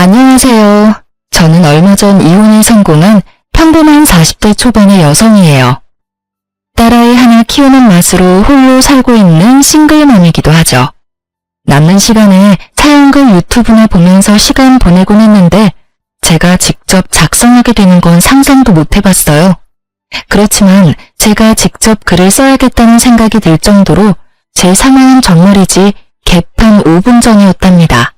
안녕하세요. 저는 얼마 전 이혼이 성공한 평범한 40대 초반의 여성이에요. 딸아이 하나 키우는 맛으로 홀로 살고 있는 싱글맘이기도 하죠. 남는 시간에 사연글 유튜브나 보면서 시간 보내곤 했는데 제가 직접 작성하게 되는 건 상상도 못 해봤어요. 그렇지만 제가 직접 글을 써야겠다는 생각이 들 정도로 제 상황은 정말이지 개판 5분 전이었답니다.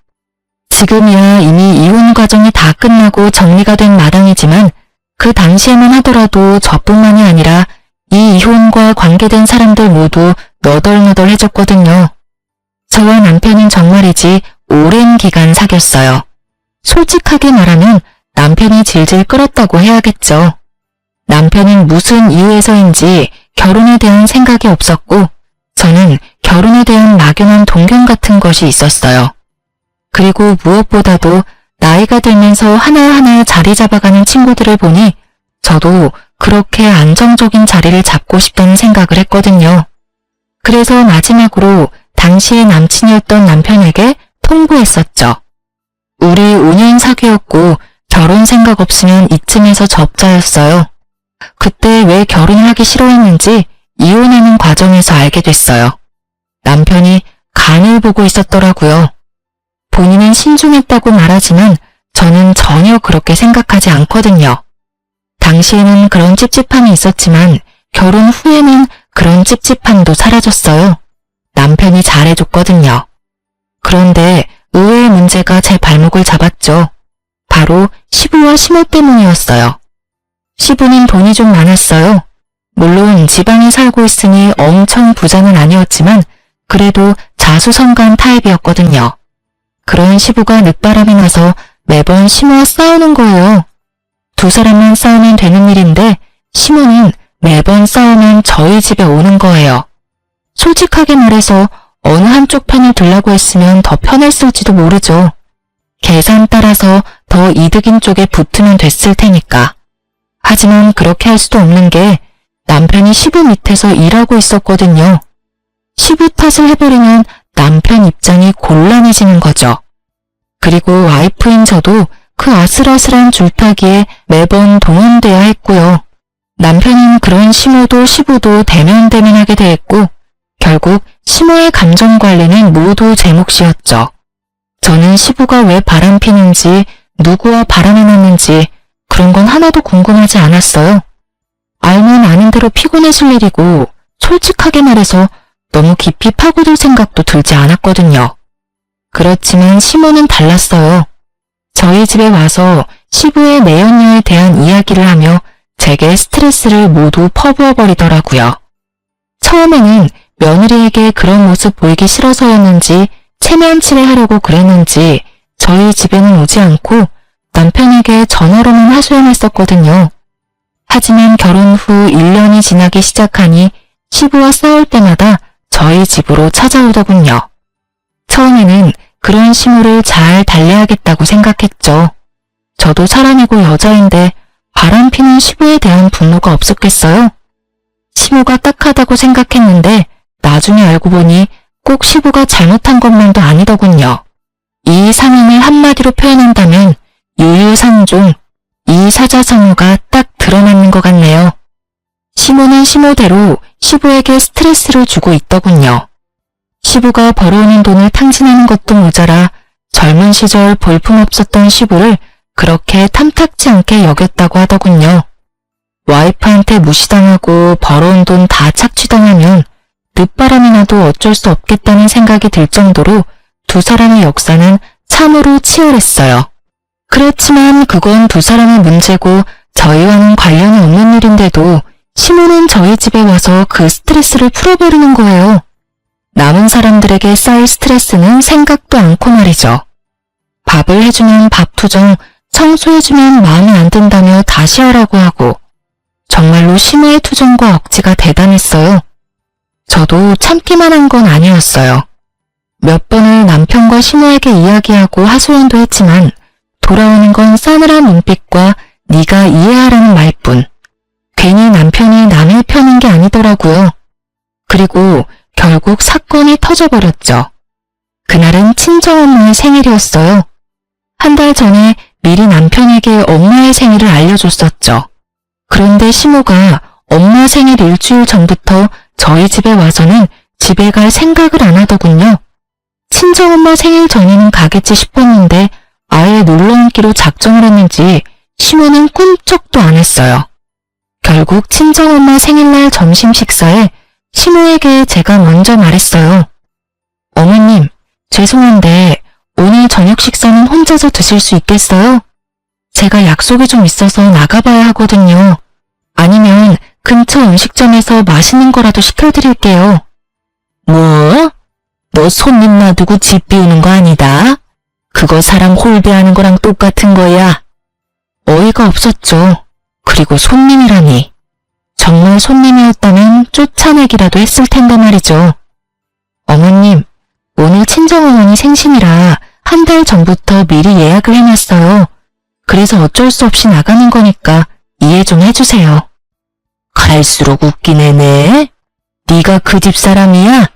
지금이야 이미 이혼 과정이 다 끝나고 정리가 된 마당이지만 그 당시에만 하더라도 저뿐만이 아니라 이 이혼과 관계된 사람들 모두 너덜너덜해졌거든요. 저와 남편은 정말이지 오랜 기간 사귀었어요. 솔직하게 말하면 남편이 질질 끌었다고 해야겠죠. 남편은 무슨 이유에서인지 결혼에 대한 생각이 없었고 저는 결혼에 대한 막연한 동경 같은 것이 있었어요. 그리고 무엇보다도 나이가 들면서 하나하나 자리 잡아가는 친구들을 보니 저도 그렇게 안정적인 자리를 잡고 싶다는 생각을 했거든요. 그래서 마지막으로 당시의 남친이었던 남편에게 통보했었죠. 우리 5년 사귀었고 결혼 생각 없으면 이쯤에서 접자였어요. 그때 왜 결혼을 하기 싫어했는지 이혼하는 과정에서 알게 됐어요. 남편이 간을 보고 있었더라고요. 본인은 신중했다고 말하지만 저는 전혀 그렇게 생각하지 않거든요. 당시에는 그런 찝찝함이 있었지만 결혼 후에는 그런 찝찝함도 사라졌어요. 남편이 잘해줬거든요. 그런데 의외의 문제가 제 발목을 잡았죠. 바로 시부와 시모 때문이었어요. 시부는 돈이 좀 많았어요. 물론 지방에 살고 있으니 엄청 부자는 아니었지만 그래도 자수성가한 타입이었거든요. 그런 시부가 늦바람이 나서 매번 시모와 싸우는 거예요. 두 사람만 싸우면 되는 일인데 시모는 매번 싸우면 저희 집에 오는 거예요. 솔직하게 말해서 어느 한쪽 편을 들라고 했으면 더 편했을지도 모르죠. 계산 따라서 더 이득인 쪽에 붙으면 됐을 테니까. 하지만 그렇게 할 수도 없는 게 남편이 시부 밑에서 일하고 있었거든요. 시부 탓을 해버리면 남편 입장이 곤란해지는 거죠. 그리고 와이프인 저도 그 아슬아슬한 줄타기에 매번 동원돼야 했고요. 남편은 그런 시모도 시부도 대면대면하게 대했고 결국 시모의 감정관리는 모두 제 몫이었죠. 저는 시부가 왜 바람피는지 누구와 바람이 났는지 그런 건 하나도 궁금하지 않았어요. 알면 아는 대로 피곤해질 일이고 솔직하게 말해서 너무 깊이 파고들 생각도 들지 않았거든요. 그렇지만 시모는 달랐어요. 저희 집에 와서 시부의 내연녀에 대한 이야기를 하며 제게 스트레스를 모두 퍼부어버리더라고요. 처음에는 며느리에게 그런 모습 보이기 싫어서였는지 체면치레하려고 그랬는지 저희 집에는 오지 않고 남편에게 전화로만 하소연했었거든요. 하지만 결혼 후 1년이 지나기 시작하니 시부와 싸울 때마다 저희 집으로 찾아오더군요. 처음에는 그런 시모를 잘 달래야겠다고 생각했죠. 저도 사람이고 여자인데 바람피는 시부에 대한 분노가 없었겠어요? 시부가 딱하다고 생각했는데 나중에 알고 보니 꼭 시부가 잘못한 것만도 아니더군요. 이 상황을 한마디로 표현한다면 유유상종, 이 사자성어가 딱 들어맞는 것 같네요. 시모는 시모대로 시부에게 스트레스를 주고 있더군요. 시부가 벌어오는 돈을 탕진하는 것도 모자라 젊은 시절 볼품없었던 시부를 그렇게 탐탁지 않게 여겼다고 하더군요. 와이프한테 무시당하고 벌어온 돈 다 착취당하면 늦바람이 나도 어쩔 수 없겠다는 생각이 들 정도로 두 사람의 역사는 참으로 치열했어요. 그렇지만 그건 두 사람의 문제고 저희와는 관련이 없는 일인데도 시모는 저희 집에 와서 그 스트레스를 풀어버리는 거예요. 남은 사람들에게 쌓일 스트레스는 생각도 않고 말이죠. 밥을 해주면 밥투정, 청소해주면 마음에 안 든다며 다시 하라고 하고 정말로 시모의 투정과 억지가 대단했어요. 저도 참기만 한 건 아니었어요. 몇 번을 남편과 시모에게 이야기하고 하소연도 했지만 돌아오는 건 싸늘한 눈빛과 네가 이해하라는 말뿐. 괜히 남편이 남의 편인 게 아니더라고요. 그리고 결국 사건이 터져버렸죠. 그날은 친정엄마의 생일이었어요. 한 달 달 전에 미리 남편에게 엄마의 생일을 알려줬었죠. 그런데 시모가 엄마 생일 일주일 전부터 저희 집에 와서는 집에 갈 생각을 안 하더군요. 친정엄마 생일 전에는 가겠지 싶었는데 아예 놀러앉기로 작정을 했는지 시모는 꿈쩍도 안 했어요. 결국 친정엄마 생일날 점심 식사에 시모에게 제가 먼저 말했어요. 어머님, 죄송한데 오늘 저녁 식사는 혼자서 드실 수 있겠어요? 제가 약속이 좀 있어서 나가봐야 하거든요. 아니면 근처 음식점에서 맛있는 거라도 시켜드릴게요. 뭐? 너 손님 놔두고 집 비우는 거 아니다? 그거 사람 홀대하는 거랑 똑같은 거야. 어이가 없었죠. 그리고 손님이라니. 정말 손님이었다면 쫓아내기라도 했을 텐데 말이죠. 어머님, 오늘 친정어머니 생신이라 한 달 전부터 미리 예약을 해놨어요. 그래서 어쩔 수 없이 나가는 거니까 이해 좀 해주세요. 갈수록 웃기네, 네. 네가 그 집 사람이야?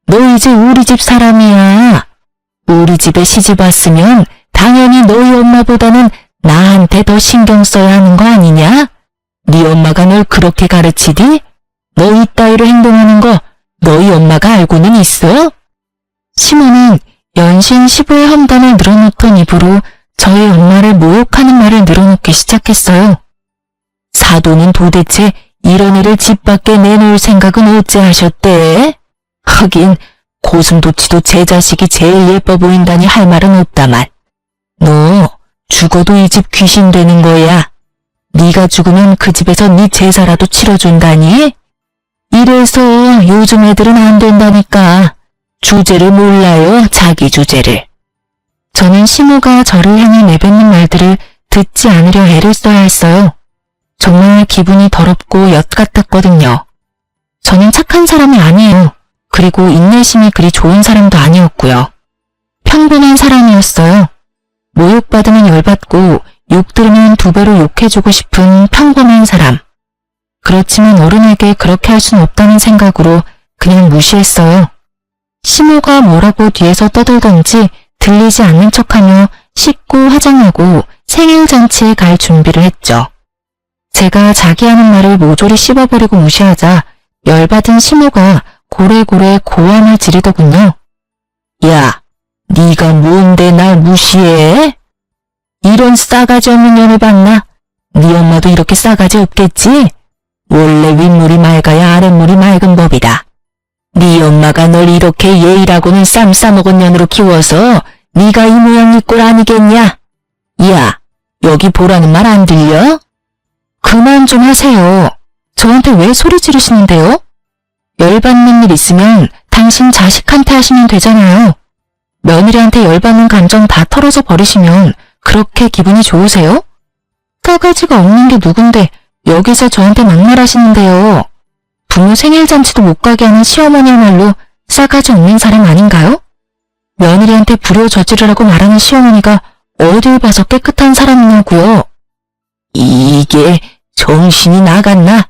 너 이제 우리 집 사람이야. 우리 집에 시집 왔으면 당연히 너희 엄마보다는 나한테 더 신경 써야 하는 거 아니냐? 네 엄마가 널 그렇게 가르치디? 너 이따위로 행동하는 거 너희 엄마가 알고는 있어? 시모는 연신 시부의 험담을 늘어놓던 입으로 저희 엄마를 모욕하는 말을 늘어놓기 시작했어요. 사돈은 도대체 이런 애를 집 밖에 내놓을 생각은 어째 하셨대? 하긴 고슴도치도 제 자식이 제일 예뻐 보인다니 할 말은 없다만. 너 죽어도 이 집 귀신 되는 거야. 네가 죽으면 그 집에서 네 제사라도 치러준다니? 이래서 요즘 애들은 안 된다니까. 주제를 몰라요, 자기 주제를. 저는 시모가 저를 향해 내뱉는 말들을 듣지 않으려 애를 써야 했어요. 정말 기분이 더럽고 엿 같았거든요. 저는 착한 사람이 아니에요. 그리고 인내심이 그리 좋은 사람도 아니었고요. 평범한 사람이었어요. 모욕받으면 열받고 욕 들으면 두 배로 욕해주고 싶은 평범한 사람. 그렇지만 어른에게 그렇게 할 순 없다는 생각으로 그냥 무시했어요. 시모가 뭐라고 뒤에서 떠들던지 들리지 않는 척하며 씻고 화장하고 생일잔치에 갈 준비를 했죠. 제가 자기 하는 말을 모조리 씹어버리고 무시하자 열받은 시모가 고래고래 고함을 지르더군요. 야, 네가 뭔데 날 무시해? 이런 싸가지 없는 년을 봤나? 네 엄마도 이렇게 싸가지 없겠지? 원래 윗물이 맑아야 아랫물이 맑은 법이다. 네 엄마가 널 이렇게 예의라고는 쌈 싸먹은 년으로 키워서 네가 이 모양 이 꼴 아니겠냐? 야, 여기 보라는 말 안 들려? 그만 좀 하세요. 저한테 왜 소리 지르시는데요? 열받는 일 있으면 당신 자식한테 하시면 되잖아요. 며느리한테 열받는 감정 다 털어서 버리시면 그렇게 기분이 좋으세요? 싸가지가 없는 게 누군데 여기서 저한테 막말하시는데요. 부모 생일잔치도 못 가게 하는 시어머니야말로 싸가지 없는 사람 아닌가요? 며느리한테 불효 저지르라고 말하는 시어머니가 어딜 봐서 깨끗한 사람이냐고요. 이게 정신이 나갔나?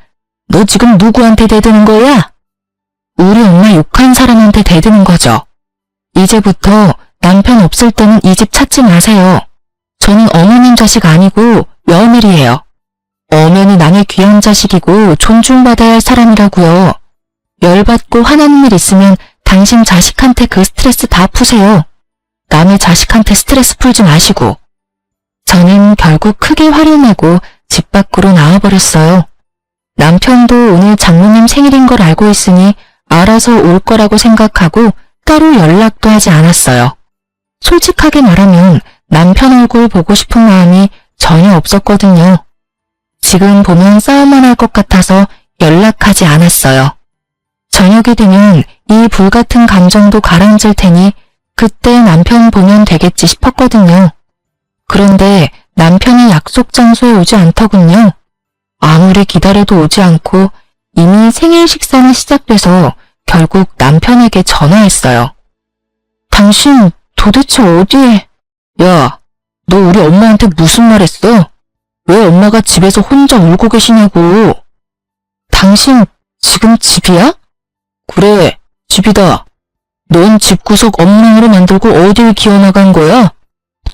너 지금 누구한테 대드는 거야? 우리 엄마 욕한 사람한테 대드는 거죠. 이제부터 남편 없을 때는 이 집 찾지 마세요. 저는 어머님 자식 아니고 며느리예요. 엄연히 남의 귀한 자식이고 존중받아야 할 사람이라고요. 열받고 화나는 일 있으면 당신 자식한테 그 스트레스 다 푸세요. 남의 자식한테 스트레스 풀지 마시고. 저는 결국 크게 화를 내고 집 밖으로 나와버렸어요. 남편도 오늘 장모님 생일인 걸 알고 있으니 알아서 올 거라고 생각하고 따로 연락도 하지 않았어요. 솔직하게 말하면 남편 얼굴 보고 싶은 마음이 전혀 없었거든요. 지금 보면 싸움만 할 것 같아서 연락하지 않았어요. 저녁이 되면 이 불같은 감정도 가라앉을 테니 그때 남편 보면 되겠지 싶었거든요. 그런데 남편이 약속 장소에 오지 않더군요. 아무리 기다려도 오지 않고 이미 생일 식사는 시작돼서 결국 남편에게 전화했어요. 당신 도대체 어디에... 야, 너 우리 엄마한테 무슨 말 했어? 왜 엄마가 집에서 혼자 울고 계시냐고. 당신 지금 집이야? 그래, 집이다. 넌 집구석 엉망으로 만들고 어딜 기어나간 거야?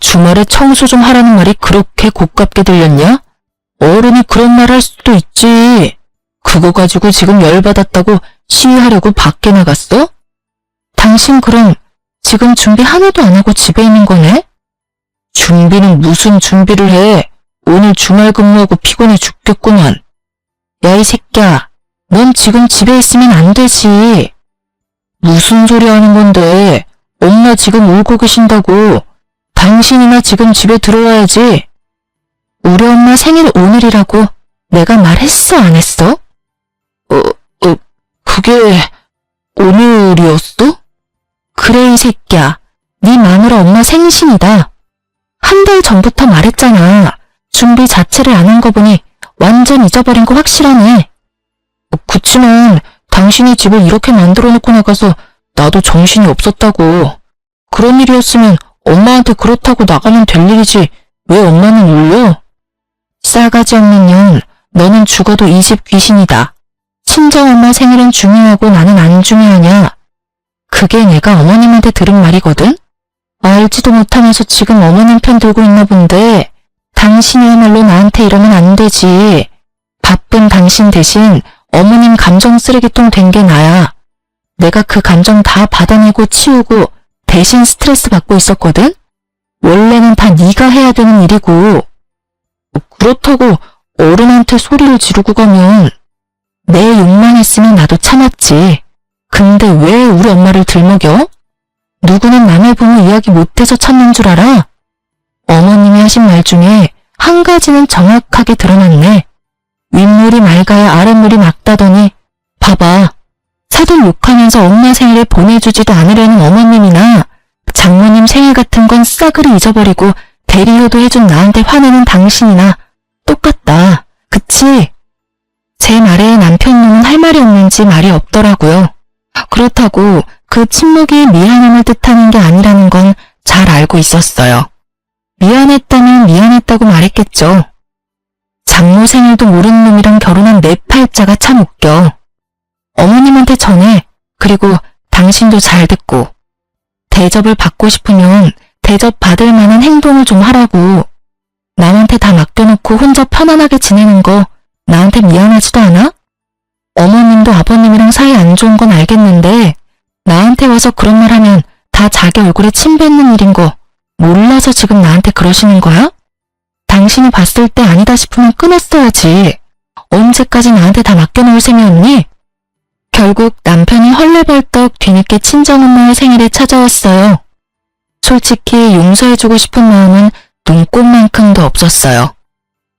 주말에 청소 좀 하라는 말이 그렇게 고깝게 들렸냐? 어른이 그런 말 할 수도 있지. 그거 가지고 지금 열받았다고 시위하려고 밖에 나갔어? 당신 그럼 지금 준비 하나도 안 하고 집에 있는 거네? 준비는 무슨 준비를 해? 오늘 주말 근무하고 피곤해 죽겠구만. 야, 이 새끼야. 넌 지금 집에 있으면 안 되지. 무슨 소리 하는 건데? 엄마 지금 울고 계신다고. 당신이나 지금 집에 들어와야지. 우리 엄마 생일 오늘이라고 내가 말했어, 안 했어? 그게 오늘이었어? 그래, 이 새끼야. 네 마누라 엄마 생신이다. 한 달 전부터 말했잖아. 준비 자체를 안 한 거 보니 완전 잊어버린 거 확실하네. 그치만 당신이 집을 이렇게 만들어 놓고 나가서 나도 정신이 없었다고. 그런 일이었으면 엄마한테 그렇다고 나가면 될 일이지 왜 엄마는 울려? 싸가지 없는 년, 너는 죽어도 이 집 귀신이다. 친정엄마 생일은 중요하고 나는 안 중요하냐? 그게 내가 어머님한테 들은 말이거든? 알지도 못하면서 지금 어머님 편 들고 있나 본데 당신이야말로 나한테 이러면 안 되지. 바쁜 당신 대신 어머님 감정 쓰레기통 된 게 나야. 내가 그 감정 다 받아내고 치우고 대신 스트레스 받고 있었거든? 원래는 다 네가 해야 되는 일이고. 그렇다고 어른한테 소리를 지르고 가면 내 욕만 했으면 나도 참았지. 근데 왜 우리 엄마를 들먹여? 누구는 남의 부모 이야기 못해서 참는 줄 알아? 어머님이 하신 말 중에 한 가지는 정확하게 드러났네. 윗물이 맑아야 아랫물이 맑다더니 봐봐. 사돈 욕하면서 엄마 생일에 보내주지도 않으려는 어머님이나 장모님 생일 같은 건 싸그리 잊어버리고 대리효도 해준 나한테 화내는 당신이나 똑같다. 그치? 제 말에 남편놈은 할 말이 없는지 말이 없더라고요. 그렇다고 그 침묵이 미안함을 뜻하는 게 아니라는 건 잘 알고 있었어요. 미안했다면 미안했다고 말했겠죠. 장모 생일도 모르는 놈이랑 결혼한 내 팔자가 참 웃겨. 어머님한테 전해. 그리고 당신도 잘 듣고. 대접을 받고 싶으면 대접 받을 만한 행동을 좀 하라고. 남한테 다 맡겨놓고 혼자 편안하게 지내는 거 나한테 미안하지도 않아? 어머님도 아버님이랑 사이 안 좋은 건 알겠는데 나한테 와서 그런 말 하면 다 자기 얼굴에 침 뱉는 일인 거 몰라서 지금 나한테 그러시는 거야? 당신이 봤을 때 아니다 싶으면 끊었어야지. 언제까지 나한테 다 맡겨놓을 셈이었니? 결국 남편이 헐레벌떡 뒤늦게 친정엄마의 생일에 찾아왔어요. 솔직히 용서해주고 싶은 마음은 눈꼽만큼도 없었어요.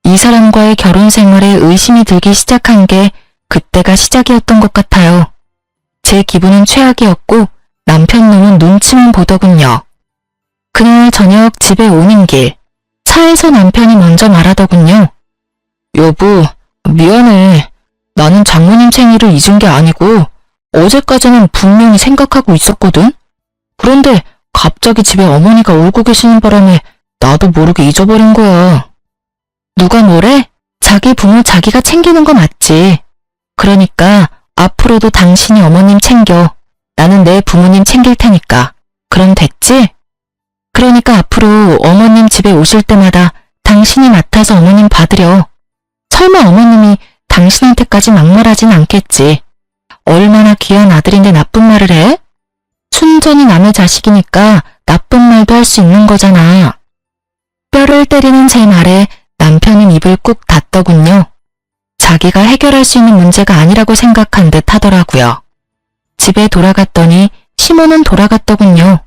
이 사람과의 결혼 생활에 의심이 들기 시작한 게 그때가 시작이었던 것 같아요. 제 기분은 최악이었고 남편 놈은 눈치만 보더군요. 그날 저녁 집에 오는 길, 차에서 남편이 먼저 말하더군요. 여보, 미안해. 나는 장모님 생일을 잊은 게 아니고 어제까지는 분명히 생각하고 있었거든. 그런데 갑자기 집에 어머니가 울고 계시는 바람에 나도 모르게 잊어버린 거야. 누가 뭐래? 자기 부모 자기가 챙기는 거 맞지. 그러니까 앞으로도 당신이 어머님 챙겨. 나는 내 부모님 챙길 테니까. 그럼 됐지? 그러니까 앞으로 어머님 집에 오실 때마다 당신이 맡아서 어머님 받으려. 설마 어머님이 당신한테까지 막말하진 않겠지. 얼마나 귀한 아들인데 나쁜 말을 해? 순전히 남의 자식이니까 나쁜 말도 할 수 있는 거잖아. 뼈를 때리는 제 말에 남편은 입을 꾹 닫더군요. 자기가 해결할 수 있는 문제가 아니라고 생각한 듯 하더라고요. 집에 돌아갔더니 시모는 돌아갔더군요.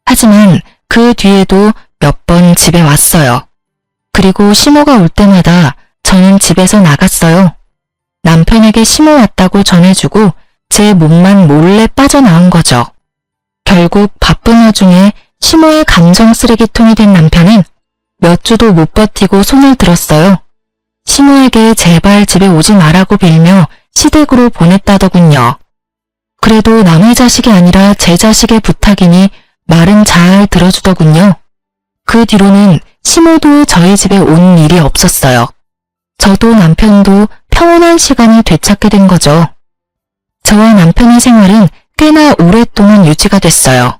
하지만 그 뒤에도 몇 번 집에 왔어요. 그리고 시모가 올 때마다 저는 집에서 나갔어요. 남편에게 시모 왔다고 전해주고 제 몸만 몰래 빠져나온 거죠. 결국 바쁜 와중에 시모의 감정 쓰레기통이 된 남편은 몇 주도 못 버티고 손을 들었어요. 시모에게 제발 집에 오지 말라고 빌며 시댁으로 보냈다더군요. 그래도 남의 자식이 아니라 제 자식의 부탁이니 말은 잘 들어주더군요. 그 뒤로는 시모도 저희 집에 온 일이 없었어요. 저도 남편도 평온한 시간이 되찾게 된 거죠. 저와 남편의 생활은 꽤나 오랫동안 유지가 됐어요.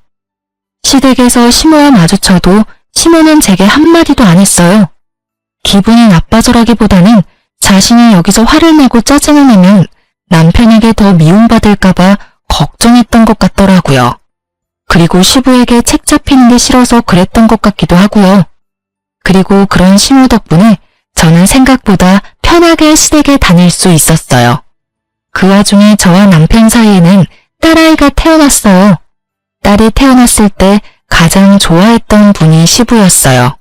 시댁에서 시모와 마주쳐도 시모는 제게 한마디도 안 했어요. 기분이 나빠져라기보다는 자신이 여기서 화를 내고 짜증을 내면 남편에게 더 미움받을까봐 걱정했던 것 같더라고요. 그리고 시부에게 책 잡히는 게 싫어서 그랬던 것 같기도 하고요. 그리고 그런 시모 덕분에 저는 생각보다 편하게 시댁에 다닐 수 있었어요. 그 와중에 저와 남편 사이에는 딸아이가 태어났어요. 딸이 태어났을 때 가장 좋아했던 분이 시부였어요.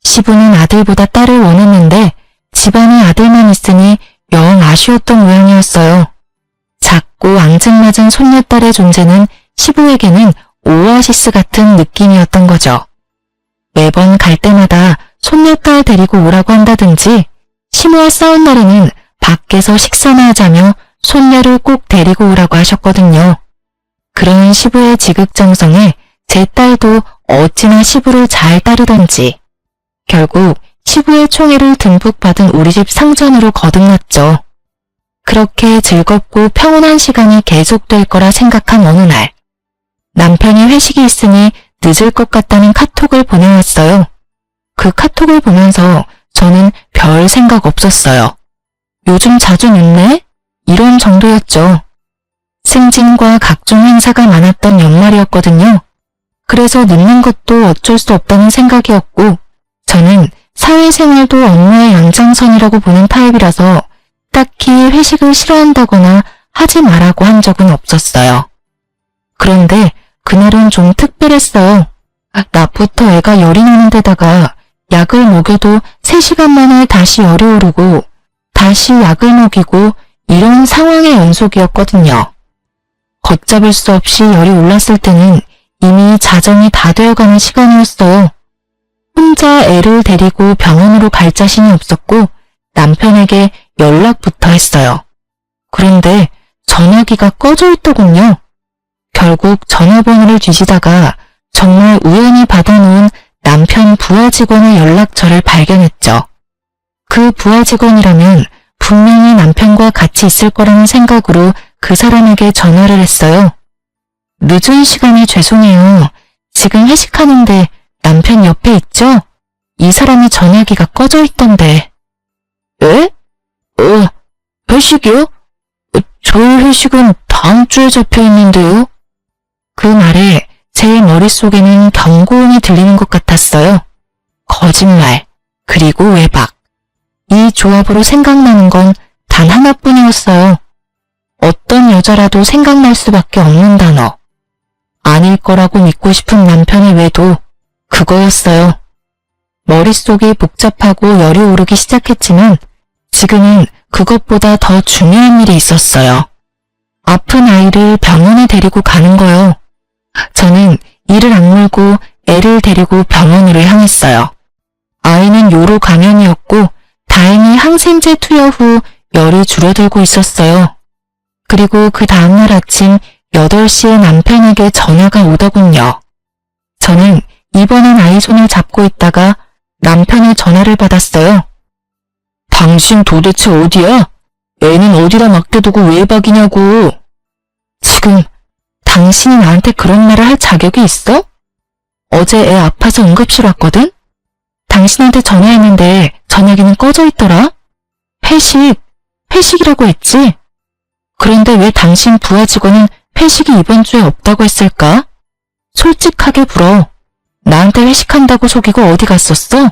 시부는 아들보다 딸을 원했는데 집안에 아들만 있으니 영 아쉬웠던 모양이었어요. 작고 앙증맞은 손녀딸의 존재는 시부에게는 오아시스 같은 느낌이었던 거죠. 매번 갈 때마다 손녀딸 데리고 오라고 한다든지 시모와 싸운 날에는 밖에서 식사나 하자며 손녀를 꼭 데리고 오라고 하셨거든요. 그런 시부의 지극정성에 제 딸도 어찌나 시부를 잘 따르던지 결국 시부의 총애를 듬뿍 받은 우리 집 상전으로 거듭났죠. 그렇게 즐겁고 평온한 시간이 계속될 거라 생각한 어느 날 남편이 회식이 있으니 늦을 것 같다는 카톡을 보내왔어요. 그 카톡을 보면서 저는 별 생각 없었어요. 요즘 자주 늦네? 이런 정도였죠. 승진과 각종 행사가 많았던 연말이었거든요. 그래서 늦는 것도 어쩔 수 없다는 생각이었고 저는 사회생활도 업무의 연장선이라고 보는 타입이라서 딱히 회식을 싫어한다거나 하지 말라고 한 적은 없었어요. 그런데 그날은 좀 특별했어요. 낮부터 애가 열이 나는 데다가 약을 먹여도 3시간 만에 다시 열이 오르고 다시 약을 먹이고 이런 상황의 연속이었거든요. 걷잡을 수 없이 열이 올랐을 때는 이미 자정이 다 되어가는 시간이었어요. 혼자 애를 데리고 병원으로 갈 자신이 없었고 남편에게 연락부터 했어요. 그런데 전화기가 꺼져 있더군요. 결국 전화번호를 뒤지다가 정말 우연히 받아놓은 남편 부하 직원의 연락처를 발견했죠. 그 부하 직원이라면 분명히 남편과 같이 있을 거라는 생각으로 그 사람에게 전화를 했어요. 늦은 시간에 죄송해요. 지금 회식하는데 남편 옆에 있죠? 이 사람이 전화기가 꺼져 있던데. 에? 회식이요? 저희 회식은 다음 주에 잡혀 있는데요. 그 말에 제 머릿속에는 경고음이 들리는 것 같았어요. 거짓말, 그리고 외박. 이 조합으로 생각나는 건 단 하나뿐이었어요. 어떤 여자라도 생각날 수밖에 없는 단어. 아닐 거라고 믿고 싶은 남편의 외도 그거였어요. 머릿속이 복잡하고 열이 오르기 시작했지만 지금은 그것보다 더 중요한 일이 있었어요. 아픈 아이를 병원에 데리고 가는 거요. 저는 이를 악물고 애를 데리고 병원으로 향했어요. 아이는 요로 감염이었고 다행히 항생제 투여 후 열이 줄어들고 있었어요. 그리고 그 다음날 아침 8시에 남편에게 전화가 오더군요. 저는 입원한 아이 손을 잡고 있다가 남편의 전화를 받았어요. 당신 도대체 어디야? 애는 어디다 맡겨두고 외박이냐고. 지금 당신이 나한테 그런 말을 할 자격이 있어? 어제 애 아파서 응급실 왔거든? 당신한테 전화했는데 전화기는 꺼져 있더라? 회식이라고 했지? 그런데 왜 당신 부하 직원은 회식이 이번 주에 없다고 했을까? 솔직하게 불어. 나한테 회식한다고 속이고 어디 갔었어?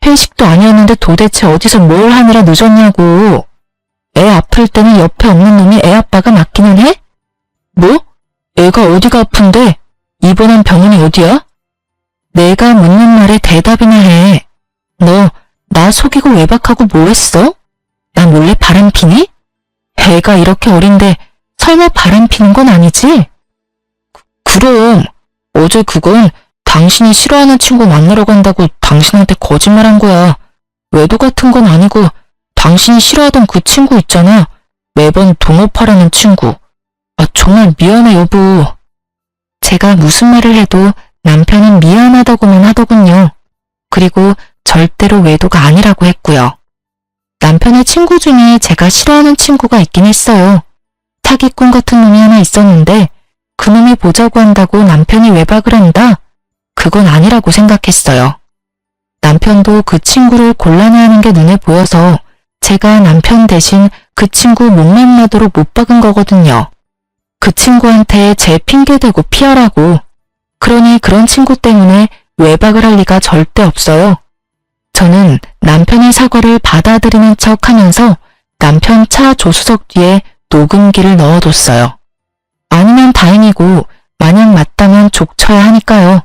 회식도 아니었는데 도대체 어디서 뭘 하느라 늦었냐고. 애 아플 때는 옆에 없는 놈이 애 아빠가 맞기는 해? 뭐? 애가 어디가 아픈데? 입원한 병원이 어디야? 내가 묻는 말에 대답이나 해. 너 나 속이고 외박하고 뭐 했어? 나 몰래 바람 피니? 애가 이렇게 어린데 설마 바람 피는 건 아니지? 그럼 어제 그건 당신이 싫어하는 친구 만나러 간다고 당신한테 거짓말한 거야. 외도 같은 건 아니고 당신이 싫어하던 그 친구 있잖아. 매번 동업하라는 친구. 정말 미안해 여보. 제가 무슨 말을 해도 남편은 미안하다고만 하더군요. 그리고 절대로 외도가 아니라고 했고요. 남편의 친구 중에 제가 싫어하는 친구가 있긴 했어요. 사기꾼 같은 놈이 하나 있었는데 그놈이 보자고 한다고 남편이 외박을 한다? 그건 아니라고 생각했어요. 남편도 그 친구를 곤란해하는 게 눈에 보여서 제가 남편 대신 그 친구 못 만나도록 못 박은 거거든요. 그 친구한테 제 핑계대고 피하라고. 그러니 그런 친구 때문에 외박을 할 리가 절대 없어요. 저는 남편의 사과를 받아들이는 척 하면서 남편 차 조수석 뒤에 녹음기를 넣어뒀어요. 아니면 다행이고 만약 맞다면 족쳐야 하니까요.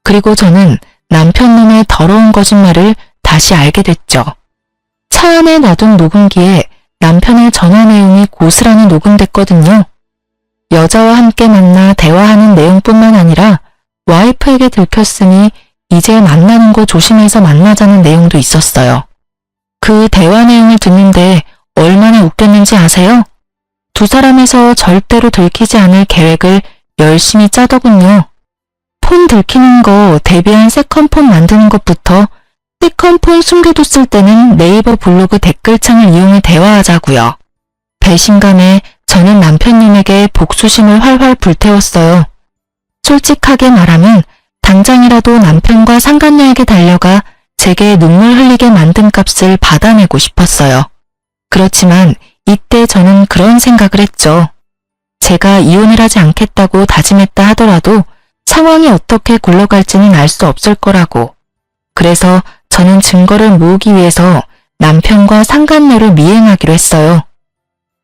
그리고 저는 남편 놈의 더러운 거짓말을 다시 알게 됐죠. 차 안에 놔둔 녹음기에 남편의 전화 내용이 고스란히 녹음됐거든요. 여자와 함께 만나 대화하는 내용뿐만 아니라 와이프에게 들켰으니 이제 만나는 거 조심해서 만나자는 내용도 있었어요. 그 대화 내용을 듣는데 얼마나 웃겼는지 아세요? 두 사람에서 절대로 들키지 않을 계획을 열심히 짜더군요. 폰 들키는 거 대비한 세컨폰 만드는 것부터 세컨폰 숨겨뒀을 때는 네이버 블로그 댓글창을 이용해 대화하자고요. 배신감에 저는 남편님에게 복수심을 활활 불태웠어요. 솔직하게 말하면 당장이라도 남편과 상간녀에게 달려가 제게 눈물 흘리게 만든 값을 받아내고 싶었어요. 그렇지만 이때 저는 그런 생각을 했죠. 제가 이혼을 하지 않겠다고 다짐했다 하더라도 상황이 어떻게 굴러갈지는 알 수 없을 거라고. 그래서 저는 증거를 모으기 위해서 남편과 상간녀를 미행하기로 했어요.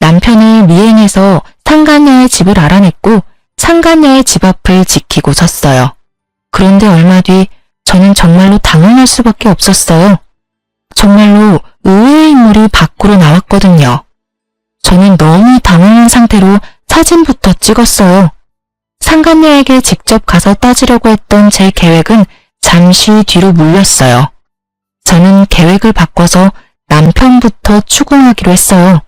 남편을 미행해서 상간녀의 집을 알아냈고 상간녀의 집 앞을 지키고 섰어요. 그런데 얼마 뒤 저는 정말로 당황할 수밖에 없었어요. 정말로 의외의 인물이 밖으로 나왔거든요. 저는 너무 당황한 상태로 사진부터 찍었어요. 상간녀에게 직접 가서 따지려고 했던 제 계획은 잠시 뒤로 물렸어요. 저는 계획을 바꿔서 남편부터 추궁하기로 했어요.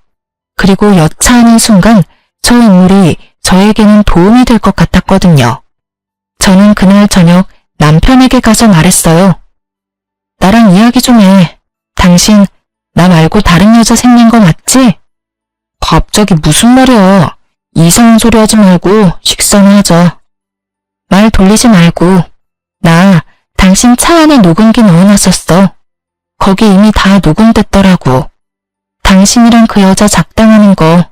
그리고 여차하는 순간 저 인물이 저에게는 도움이 될 것 같았거든요. 저는 그날 저녁 남편에게 가서 말했어요. 나랑 이야기 좀 해. 당신 나 말고 다른 여자 생긴 거 맞지? 갑자기 무슨 말이야. 이상한 소리 하지 말고 식사나 하자. 말 돌리지 말고. 나 당신 차 안에 녹음기 넣어놨었어. 거기 이미 다 녹음됐더라고. 당신이랑 그 여자 작당하는 거.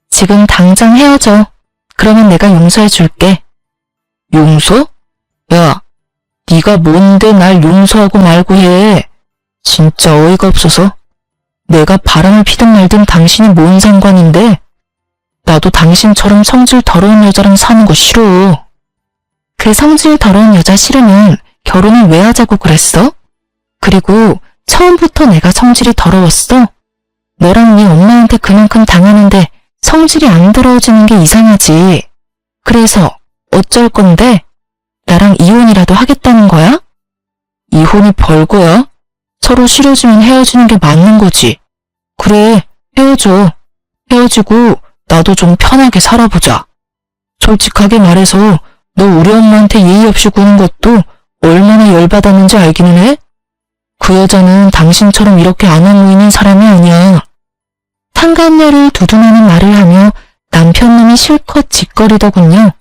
지금 당장 헤어져. 그러면 내가 용서해 줄게. 용서? 야, 네가 뭔데 날 용서하고 말고 해. 진짜 어이가 없어서. 내가 바람을 피든 말든 당신이 뭔 상관인데? 나도 당신처럼 성질 더러운 여자랑 사는 거 싫어. 그 성질 더러운 여자 싫으면 결혼을 왜 하자고 그랬어? 그리고 처음부터 내가 성질이 더러웠어? 너랑 네 엄마한테 그만큼 당하는데 성질이 안 더러워지는 게 이상하지. 그래서 어쩔 건데? 나랑 이혼이라도 하겠다는 거야? 이혼이 별거야? 서로 싫어지면 헤어지는 게 맞는 거지. 그래, 헤어져. 헤어지고 나도 좀 편하게 살아보자. 솔직하게 말해서 너 우리 엄마한테 예의 없이 구는 것도 얼마나 열받았는지 알기는 해? 그 여자는 당신처럼 이렇게 안 어울리는 사람이 아니야. 상간녀를 두둔하는 말을 하며 남편놈이 실컷 짓거리더군요.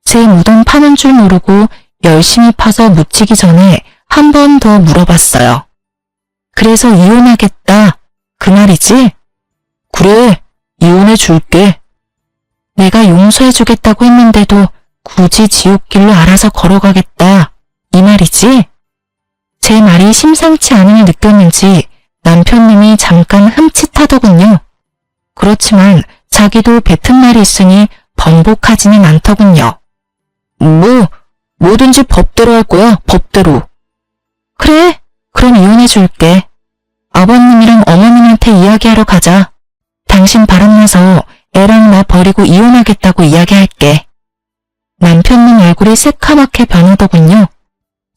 제 무덤 파는 줄 모르고 열심히 파서 묻히기 전에 한 번 더 물어봤어요. 그래서 이혼하겠다. 그 말이지? 그래, 이혼해 줄게. 내가 용서해 주겠다고 했는데도 굳이 지옥길로 알아서 걸어가겠다. 이 말이지? 제 말이 심상치 않음을 느꼈는지 남편님이 잠깐 흠칫하더군요. 그렇지만 자기도 뱉은 말이 있으니 번복하지는 않더군요. 뭐든지 법대로 할 거야, 법대로. 그래, 그럼 이혼해 줄게. 아버님이랑 어머님한테 이야기하러 가자. 당신 바람나서 애랑 나 버리고 이혼하겠다고 이야기할게. 남편님 얼굴이 새카맣게 변하더군요.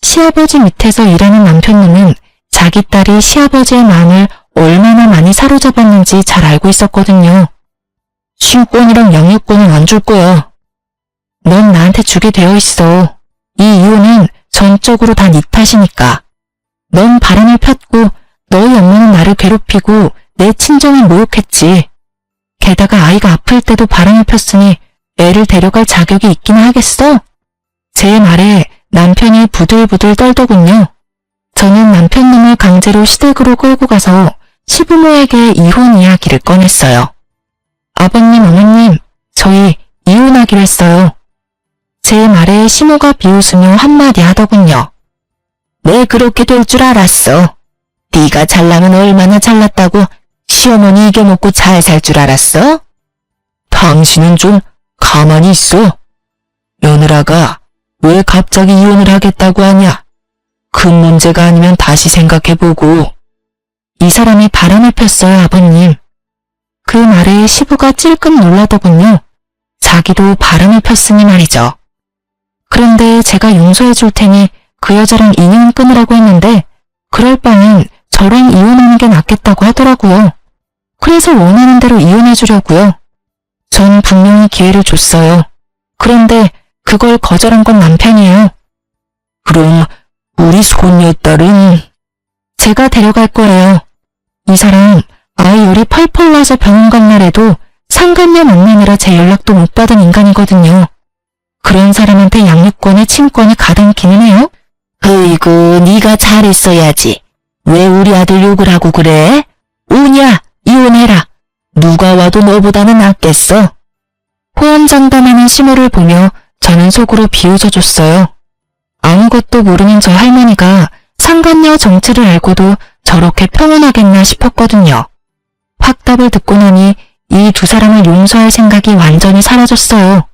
시아버지 밑에서 일하는 남편님은 자기 딸이 시아버지의 마음을 얼마나 많이 사로잡았는지 잘 알고 있었거든요. 신권이랑 양육권은 안 줄 거야. 넌 나한테 주게 되어 있어. 이 이혼은 전적으로 다 네 탓이니까. 넌 바람을 폈고 너희 엄마는 나를 괴롭히고 내 친정을 모욕했지. 게다가 아이가 아플 때도 바람을 폈으니 애를 데려갈 자격이 있기는 하겠어? 제 말에 남편이 부들부들 떨더군요. 저는 남편 놈을 강제로 시댁으로 끌고 가서 시부모에게 이혼 이야기를 꺼냈어요. 아버님, 어머님, 저희 이혼하기로 했어요. 제 말에 시모가 비웃으며 한마디 하더군요. 내 그렇게 될 줄 알았어. 네가 잘나면 얼마나 잘났다고 시어머니 이겨먹고 잘 살 줄 알았어? 당신은 좀 가만히 있어. 며느라가 왜 갑자기 이혼을 하겠다고 하냐? 큰 문제가 아니면 다시 생각해보고. 이 사람이 바람을 폈어요, 아버님. 그 말에 시부가 찔끔 놀라더군요. 자기도 바람을 폈으니 말이죠. 그런데 제가 용서해 줄 테니 그 여자랑 인연 끊으라고 했는데 그럴 바엔 저랑 이혼하는 게 낫겠다고 하더라고요. 그래서 원하는 대로 이혼해 주려고요. 전 분명히 기회를 줬어요. 그런데 그걸 거절한 건 남편이에요. 그럼 우리 손녀딸은 제가 데려갈 거예요. 이 사람 아이 열이 펄펄 나서 병원 간 날에도 상간녀 만나느라 제 연락도 못 받은 인간이거든요. 그런 사람한테 양육권에 친권이 가당키는 해요? 어이구, 네가 잘했어야지. 왜 우리 아들 욕을 하고 그래? 우냐, 이혼해라. 누가 와도 너보다는 낫겠어. 호언장담하는 시모를 보며 저는 속으로 비웃어줬어요. 아무것도 모르는 저 할머니가 상간녀 정체를 알고도 저렇게 평온하겠나 싶었거든요. 확답을 듣고 나니 이 두 사람을 용서할 생각이 완전히 사라졌어요.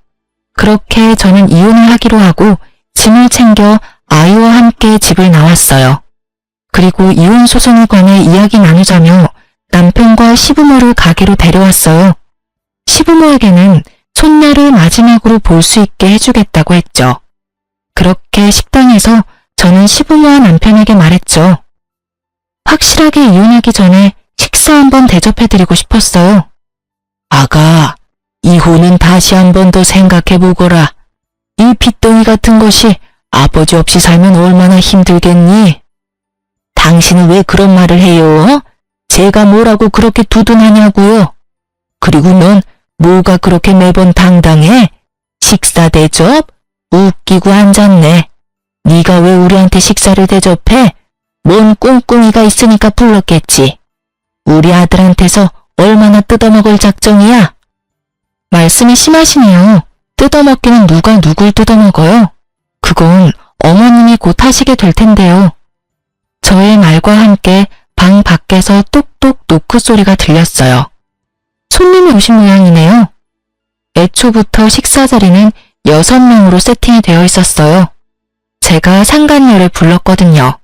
그렇게 저는 이혼을 하기로 하고 짐을 챙겨 아이와 함께 집을 나왔어요. 그리고 이혼 소송에 관해 이야기 나누자며 남편과 시부모를 가게로 데려왔어요. 시부모에게는 손녀를 마지막으로 볼 수 있게 해주겠다고 했죠. 그렇게 식당에서 저는 시부모와 남편에게 말했죠. 확실하게 이혼하기 전에 식사 한번 대접해드리고 싶었어요. 아가, 이혼은 다시 한 번 더 생각해보거라. 이 핏덩이 같은 것이 아버지 없이 살면 얼마나 힘들겠니? 당신은 왜 그런 말을 해요? 제가 뭐라고 그렇게 두둔하냐고요? 그리고 넌 뭐가 그렇게 매번 당당해? 식사 대접? 웃기고 앉았네. 네가 왜 우리한테 식사를 대접해? 뭔 꿍꿍이가 있으니까 불렀겠지. 우리 아들한테서 얼마나 뜯어먹을 작정이야? 말씀이 심하시네요. 뜯어먹기는 누가 누굴 뜯어먹어요? 그건 어머님이 곧 하시게 될 텐데요. 저의 말과 함께 방 밖에서 똑똑 노크 소리가 들렸어요. 손님이 오신 모양이네요. 애초부터 식사 자리는 6명으로 세팅이 되어 있었어요. 제가 상간녀를 불렀거든요.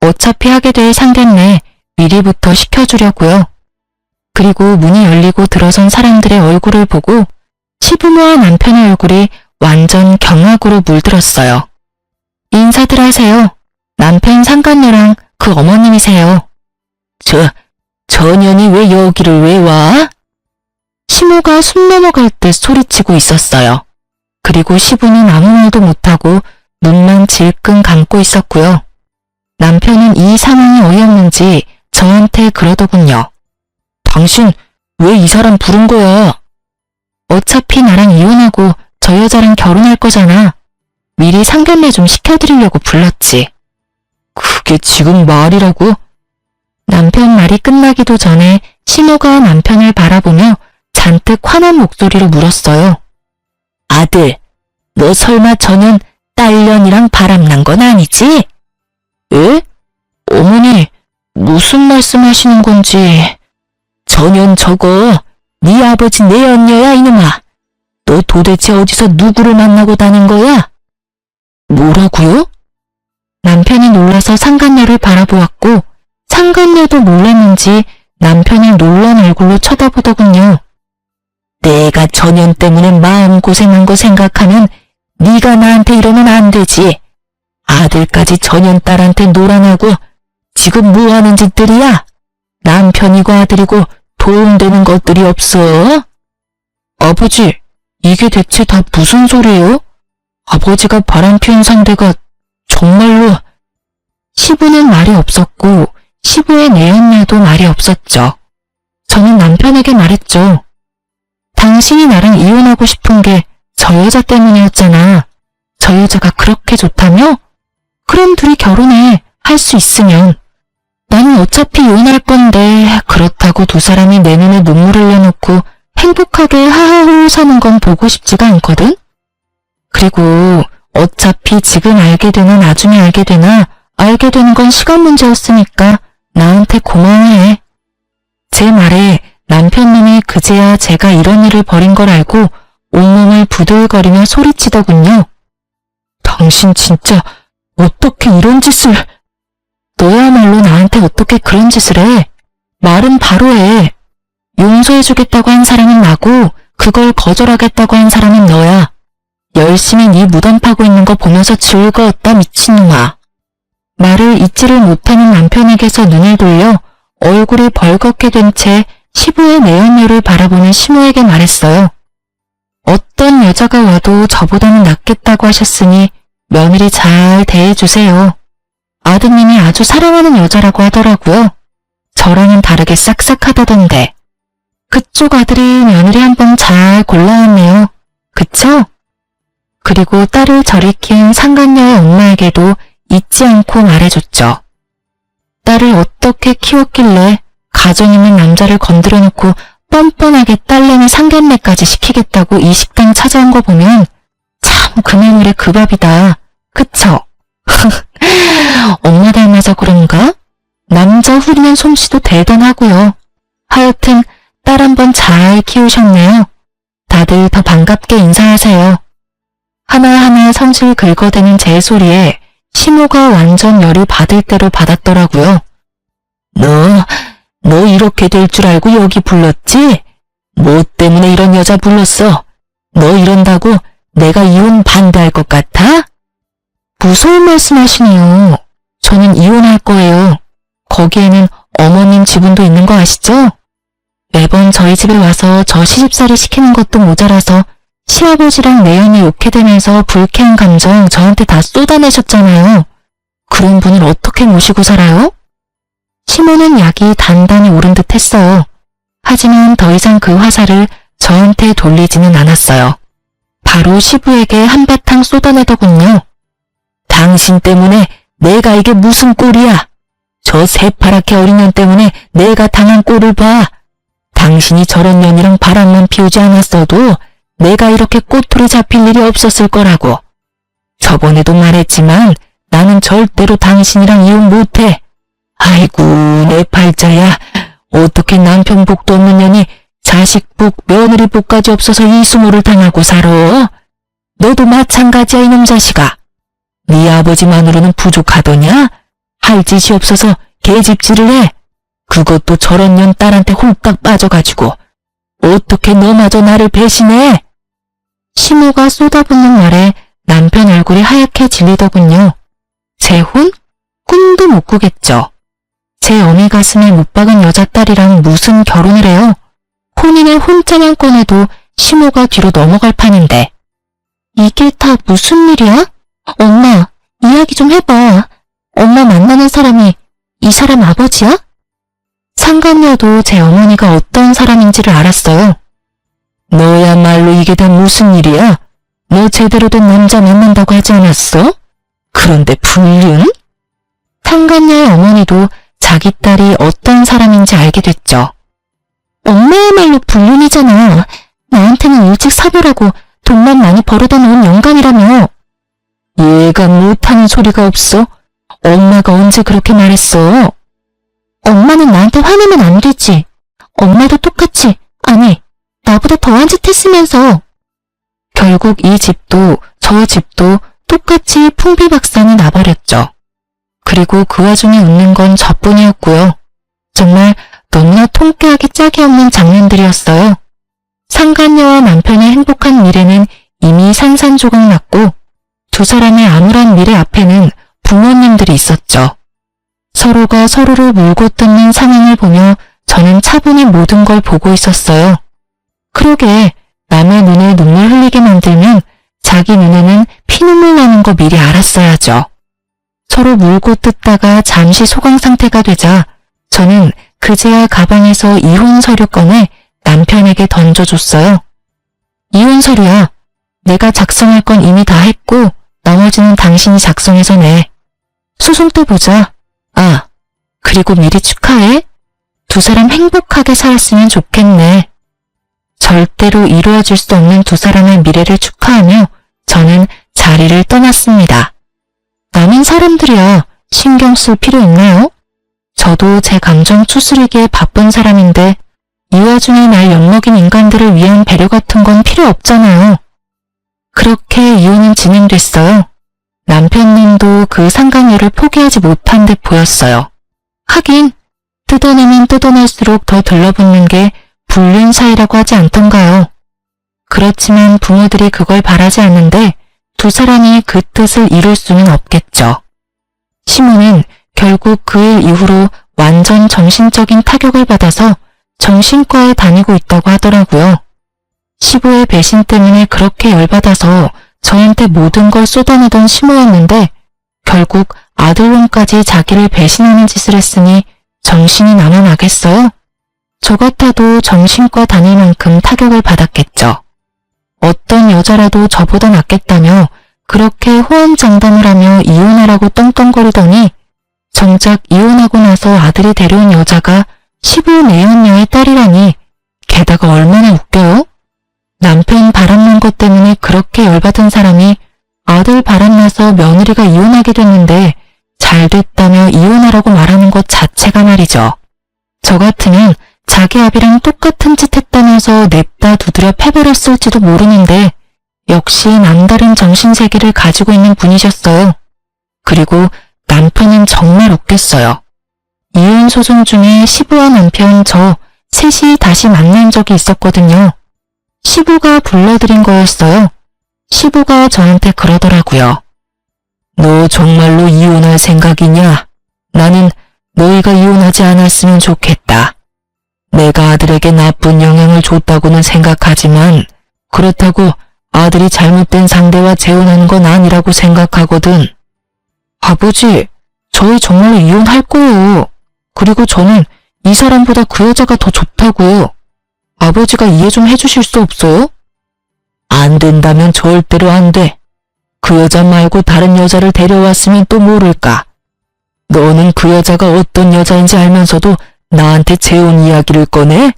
어차피 하게 될 상견례 미리부터 시켜주려고요. 그리고 문이 열리고 들어선 사람들의 얼굴을 보고 시부모와 남편의 얼굴이 완전 경악으로 물들었어요. 인사들 하세요. 남편 상간녀랑 그 어머님이세요. 저 년이 왜 여기를 왜 와? 시모가 숨 넘어갈 듯 소리치고 있었어요. 그리고 시부는 아무 말도 못하고 눈만 질끈 감고 있었고요. 남편은 이 상황이 어이없는지 저한테 그러더군요. 당신 왜 이 사람 부른 거야? 어차피 나랑 이혼하고 저 여자랑 결혼할 거잖아. 미리 상견례 좀 시켜드리려고 불렀지. 그게 지금 말이라고? 남편 말이 끝나기도 전에 시모가 남편을 바라보며 잔뜩 화난 목소리로 물었어요. 아들, 너 설마 저년 딸년이랑 바람난 건 아니지? 에? 어머니, 무슨 말씀하시는 건지. 저년 저거 네 아버지 내연녀야 이놈아. 너 도대체 어디서 누구를 만나고 다닌 거야? 뭐라고요? 남편이 놀라서 상간녀를 바라보았고 상간녀도 놀랐는지 남편을 놀란 얼굴로 쳐다보더군요. 내가 저년 때문에 마음고생한 거 생각하면 네가 나한테 이러면 안 되지. 아들까지 저년 딸한테 놀아나고 지금 뭐하는 짓들이야? 남편이고 아들이고 도움되는 것들이 없어? 아버지, 이게 대체 다 무슨 소리예요? 아버지가 바람피운 상대가 정말로... 시부는 말이 없었고 시부의 내연녀도 말이 없었죠. 저는 남편에게 말했죠. 당신이 나랑 이혼하고 싶은 게 저 여자 때문이었잖아. 저 여자가 그렇게 좋다며? 그럼 둘이 결혼해. 할 수 있으면. 나는 어차피 이혼할 건데 그렇다고 두 사람이 내 눈에 눈물을 흘려놓고 행복하게 하하호 사는 건 보고 싶지가 않거든? 그리고 어차피 지금 알게 되나 나중에 알게 되나 알게 되는 건 시간 문제였으니까 나한테 고마워해. 제 말에 남편님이 그제야 제가 이런 일을 벌인 걸 알고 온몸을 부들거리며 소리치더군요. 당신 진짜 어떻게 이런 짓을... 너야말로 나한테 어떻게 그런 짓을 해? 말은 바로 해. 용서해주겠다고 한 사람은 나고 그걸 거절하겠다고 한 사람은 너야. 열심히 네 무덤 파고 있는 거 보면서 즐거웠다 미친놈아. 말을 잊지를 못하는 남편에게서 눈을 돌려 얼굴이 벌겋게 된 채 시부의 내연녀를 바라보는 시모에게 말했어요. 어떤 여자가 와도 저보다는 낫겠다고 하셨으니 며느리 잘 대해주세요. 아드님이 아주 사랑하는 여자라고 하더라고요. 저랑은 다르게 싹싹하다던데. 그쪽 아들이 며느리 한번 잘 골라왔네요. 그쵸? 그리고 딸을 저리 키운 상간녀의 엄마에게도 잊지 않고 말해줬죠. 딸을 어떻게 키웠길래 가정 있는 남자를 건드려 놓고 뻔뻔하게 딸내미 상견례까지 시키겠다고 이 식당 찾아온 거 보면 참 그 며느리 그 밥이다. 그쵸? 엄마 닮아서 그런가? 남자 후리는 솜씨도 대단하고요. 하여튼 딸 한번 잘 키우셨네요. 다들 더 반갑게 인사하세요. 하나하나 성질 긁어대는 제 소리에 시모가 완전 열이 받을 대로 받았더라고요. 너 이렇게 될 줄 알고 여기 불렀지? 뭐 때문에 이런 여자 불렀어? 너 이런다고 내가 이혼 반대할 것 같아? 무서운 말씀하시네요. 저는 이혼할 거예요. 거기에는 어머님 지분도 있는 거 아시죠? 매번 저희 집에 와서 저 시집살이 시키는 것도 모자라서 시아버지랑 내연이 욕해대면서 불쾌한 감정 저한테 다 쏟아내셨잖아요. 그런 분을 어떻게 모시고 살아요? 시모는 약이 단단히 오른 듯 했어요. 하지만 더 이상 그 화살을 저한테 돌리지는 않았어요. 바로 시부에게 한바탕 쏟아내더군요. 당신 때문에 내가 이게 무슨 꼴이야. 저 새파랗게 어린 년 때문에 내가 당한 꼴을 봐. 당신이 저런 년이랑 바람만 피우지 않았어도 내가 이렇게 꼬투리 잡힐 일이 없었을 거라고. 저번에도 말했지만 나는 절대로 당신이랑 이혼 못해. 아이고 내 팔자야. 어떻게 남편 복도 없는 년이 자식 복, 며느리 복까지 없어서 이수모를 당하고 살아? 너도 마찬가지야 이놈 자식아. 네 아버지만으로는 부족하더냐? 할 짓이 없어서 계집질을 해. 그것도 저런 년 딸한테 홀딱 빠져가지고. 어떻게 너마저 나를 배신해? 시모가 쏟아붓는 말에 남편 얼굴이 하얗게 질리더군요. 재혼? 꿈도 못 꾸겠죠. 제 어미 가슴에 못 박은 여자 딸이랑 무슨 결혼을 해요? 혼인을 혼자만 꺼내도 시모가 뒤로 넘어갈 판인데. 이게 다 무슨 일이야? 엄마, 이야기 좀 해봐. 엄마 만나는 사람이 이 사람 아버지야? 상간녀도 제 어머니가 어떤 사람인지를 알았어요. 너야말로 이게 다 무슨 일이야? 너 제대로 된 남자 만난다고 하지 않았어? 그런데 불륜? 상간녀의 어머니도 자기 딸이 어떤 사람인지 알게 됐죠. 엄마야말로 불륜이잖아. 나한테는 일찍 사별하고 돈만 많이 벌어다 놓은 영감이라며. 얘가 못하는 소리가 없어? 엄마가 언제 그렇게 말했어? 엄마는 나한테 화내면 안 되지. 엄마도 똑같이, 아니, 나보다 더한 짓 했으면서. 결국 이 집도 저 집도 똑같이 풍비박산이 나버렸죠. 그리고 그 와중에 웃는 건 저뿐이었고요. 정말 너무나 통쾌하기 짝이 없는 장면들이었어요. 상간녀와 남편의 행복한 미래는 이미 산산조각 났고 두 사람의 암울한 미래 앞에는 부모님들이 있었죠. 서로가 서로를 물고 뜯는 상황을 보며 저는 차분히 모든 걸 보고 있었어요. 그러게 남의 눈에 눈물 흘리게 만들면 자기 눈에는 피눈물 나는 거 미리 알았어야죠. 서로 물고 뜯다가 잠시 소강 상태가 되자 저는 그제야 가방에서 이혼 서류 꺼내 남편에게 던져줬어요. 이혼 서류야. 내가 작성할 건 이미 다 했고 나머지는 당신이 작성해서 내. 소송 또 보자. 아, 그리고 미리 축하해. 두 사람 행복하게 살았으면 좋겠네. 절대로 이루어질 수 없는 두 사람의 미래를 축하하며 저는 자리를 떠났습니다. 남인 사람들이야 신경 쓸 필요 있나요? 저도 제 감정 추스르기에 바쁜 사람인데 이 와중에 날 엿먹인 인간들을 위한 배려 같은 건 필요 없잖아요. 그렇게 이혼은 진행됐어요. 남편님도 그 상간녀를 포기하지 못한 듯 보였어요. 하긴 뜯어내면 뜯어낼수록 더 들러붙는 게 불륜 사이라고 하지 않던가요. 그렇지만 부모들이 그걸 바라지 않는데 두 사람이 그 뜻을 이룰 수는 없겠죠. 시모는 결국 그 일 이후로 완전 정신적인 타격을 받아서 정신과에 다니고 있다고 하더라고요. 시부의 배신 때문에 그렇게 열받아서 저한테 모든 걸 쏟아내던 시모였는데 결국 아들놈까지 자기를 배신하는 짓을 했으니 정신이 남아나겠어요? 저 같아도 정신과 다닐 만큼 타격을 받았겠죠. 어떤 여자라도 저보다 낫겠다며 그렇게 호언장담을 하며 이혼하라고 떵떵거리더니 정작 이혼하고 나서 아들이 데려온 여자가 시부 내연녀의 딸이라니 게다가 얼마나 웃겨요? 남편 바람난 것 때문에 그렇게 열받은 사람이 아들 바람나서 며느리가 이혼하게 됐는데 잘 됐다며 이혼하라고 말하는 것 자체가 말이죠. 저 같으면 자기 아비랑 똑같은 짓 했다면서 냅다 두드려 패버렸을지도 모르는데 역시 남다른 정신세계를 가지고 있는 분이셨어요. 그리고 남편은 정말 웃겼어요. 이혼 소송 중에 시부와 남편 저 셋이 다시 만난 적이 있었거든요. 시부가 불러들인 거였어요. 시부가 저한테 그러더라고요. 너 정말로 이혼할 생각이냐? 나는 너희가 이혼하지 않았으면 좋겠다. 내가 아들에게 나쁜 영향을 줬다고는 생각하지만 그렇다고 아들이 잘못된 상대와 재혼하는 건 아니라고 생각하거든. 아버지, 저희 정말로 이혼할 거예요. 그리고 저는 이 사람보다 그 여자가 더 좋다고요. 아버지가 이해 좀 해주실 수 없어요? 안 된다면 절대로 안 돼. 그 여자 말고 다른 여자를 데려왔으면 또 모를까. 너는 그 여자가 어떤 여자인지 알면서도 나한테 재혼 이야기를 꺼내?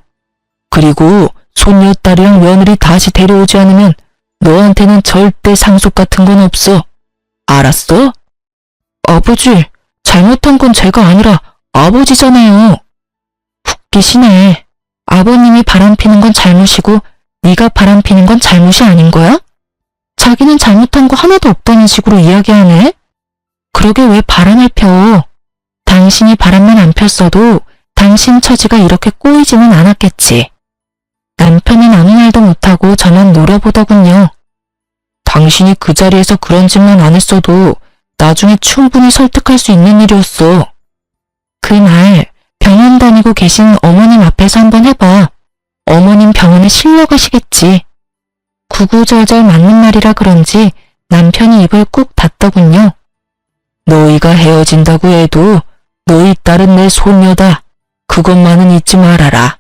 그리고 손녀딸이랑 며느리 다시 데려오지 않으면 너한테는 절대 상속 같은 건 없어. 알았어? 아버지, 잘못한 건 제가 아니라 아버지잖아요. 웃기시네. 아버님이 바람피는 건 잘못이고 네가 바람피는 건 잘못이 아닌 거야? 자기는 잘못한 거 하나도 없다는 식으로 이야기하네. 그러게 왜 바람을 펴? 당신이 바람만 안 폈어도 당신 처지가 이렇게 꼬이지는 않았겠지. 남편은 아무 말도 못하고 저만 노려보더군요. 당신이 그 자리에서 그런 짓만 안 했어도 나중에 충분히 설득할 수 있는 일이었어. 그날 병원 다니고 계신 어머님 앞에서 한번 해봐. 어머님 병원에 실려가시겠지. 구구절절 맞는 말이라 그런지 남편이 입을 꾹 닫더군요. 너희가 헤어진다고 해도 너희 딸은 내 손녀다. 그것만은 잊지 말아라.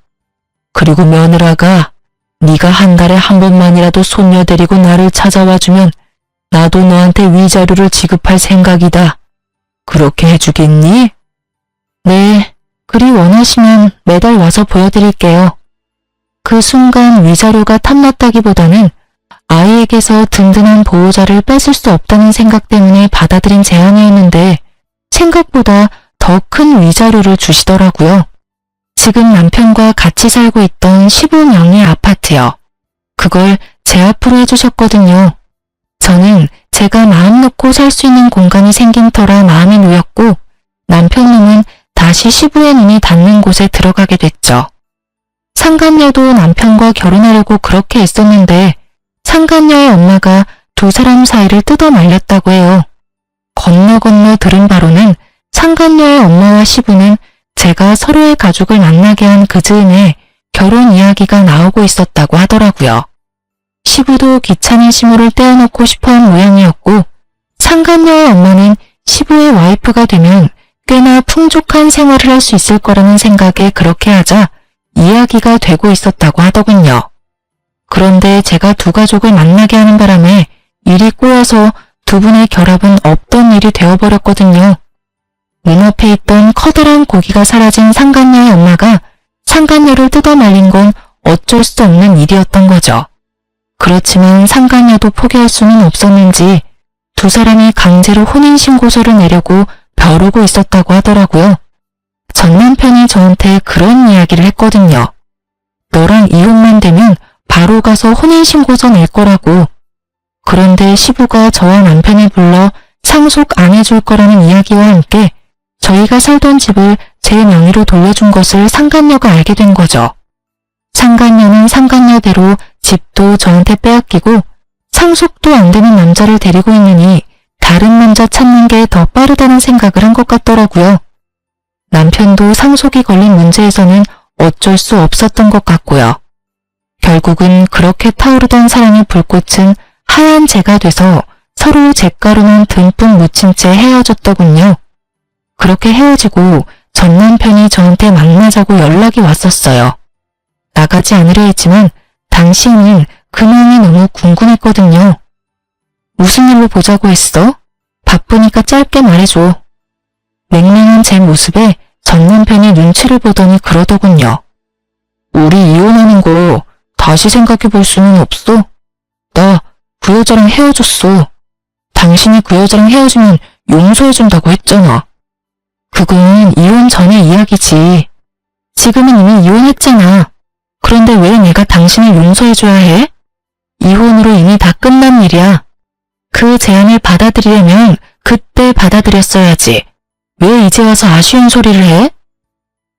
그리고 며느라가 네가 한 달에 한 번만이라도 손녀 데리고 나를 찾아와주면 나도 너한테 위자료를 지급할 생각이다. 그렇게 해주겠니? 네, 그리 원하시면 매달 와서 보여드릴게요. 그 순간 위자료가 탐났다기보다는 아이에게서 든든한 보호자를 뺏을 수 없다는 생각 때문에 받아들인 제안이었는데 생각보다 더 큰 위자료를 주시더라고요. 지금 남편과 같이 살고 있던 시부명의 아파트요. 그걸 제 앞으로 해주셨거든요. 저는 제가 마음 놓고 살 수 있는 공간이 생긴 터라 마음이 놓였고 남편놈은 다시 시부의 눈이 닿는 곳에 들어가게 됐죠. 상간녀도 남편과 결혼하려고 그렇게 애썼는데 상간녀의 엄마가 두 사람 사이를 뜯어 말렸다고 해요. 건너 들은 바로는 상간녀의 엄마와 시부는 제가 서로의 가족을 만나게 한 그 즈음에 결혼 이야기가 나오고 있었다고 하더라고요. 시부도 귀찮은 시모를 떼어놓고 싶어한 모양이었고 상간녀의 엄마는 시부의 와이프가 되면 꽤나 풍족한 생활을 할 수 있을 거라는 생각에 그렇게 하자 이야기가 되고 있었다고 하더군요. 그런데 제가 두 가족을 만나게 하는 바람에 일이 꼬여서 두 분의 결합은 없던 일이 되어버렸거든요. 눈앞에 있던 커다란 고기가 사라진 상간녀의 엄마가 상간녀를 뜯어 말린 건 어쩔 수 없는 일이었던 거죠. 그렇지만 상간녀도 포기할 수는 없었는지 두 사람이 강제로 혼인신고서를 내려고 벼르고 있었다고 하더라고요. 전 남편이 저한테 그런 이야기를 했거든요. 너랑 이혼만 되면 바로 가서 혼인신고서 낼 거라고. 그런데 시부가 저와 남편을 불러 상속 안 해줄 거라는 이야기와 함께 저희가 살던 집을 제 명의로 돌려준 것을 상간녀가 알게 된 거죠. 상간녀는 상간녀대로 집도 저한테 빼앗기고 상속도 안 되는 남자를 데리고 있느니 다른 남자 찾는 게 더 빠르다는 생각을 한 것 같더라고요. 남편도 상속이 걸린 문제에서는 어쩔 수 없었던 것 같고요. 결국은 그렇게 타오르던 사랑의 불꽃은 하얀 재가 돼서 서로 잿가루만 듬뿍 묻힌 채 헤어졌더군요. 그렇게 헤어지고 전 남편이 저한테 만나자고 연락이 왔었어요. 나가지 않으려 했지만 당신은 그 마음이 너무 궁금했거든요. 무슨 일로 보자고 했어? 바쁘니까 짧게 말해줘. 맹맹한 제 모습에 전 남편이 눈치를 보더니 그러더군요. 우리 이혼하는 거 다시 생각해 볼 수는 없어? 나 그 여자랑 헤어졌어. 당신이 그 여자랑 헤어지면 용서해준다고 했잖아. 그건 이혼 전의 이야기지. 지금은 이미 이혼했잖아. 그런데 왜 내가 당신을 용서해줘야 해? 이혼으로 이미 다 끝난 일이야. 그 제안을 받아들이려면 그때 받아들였어야지. 왜 이제 와서 아쉬운 소리를 해?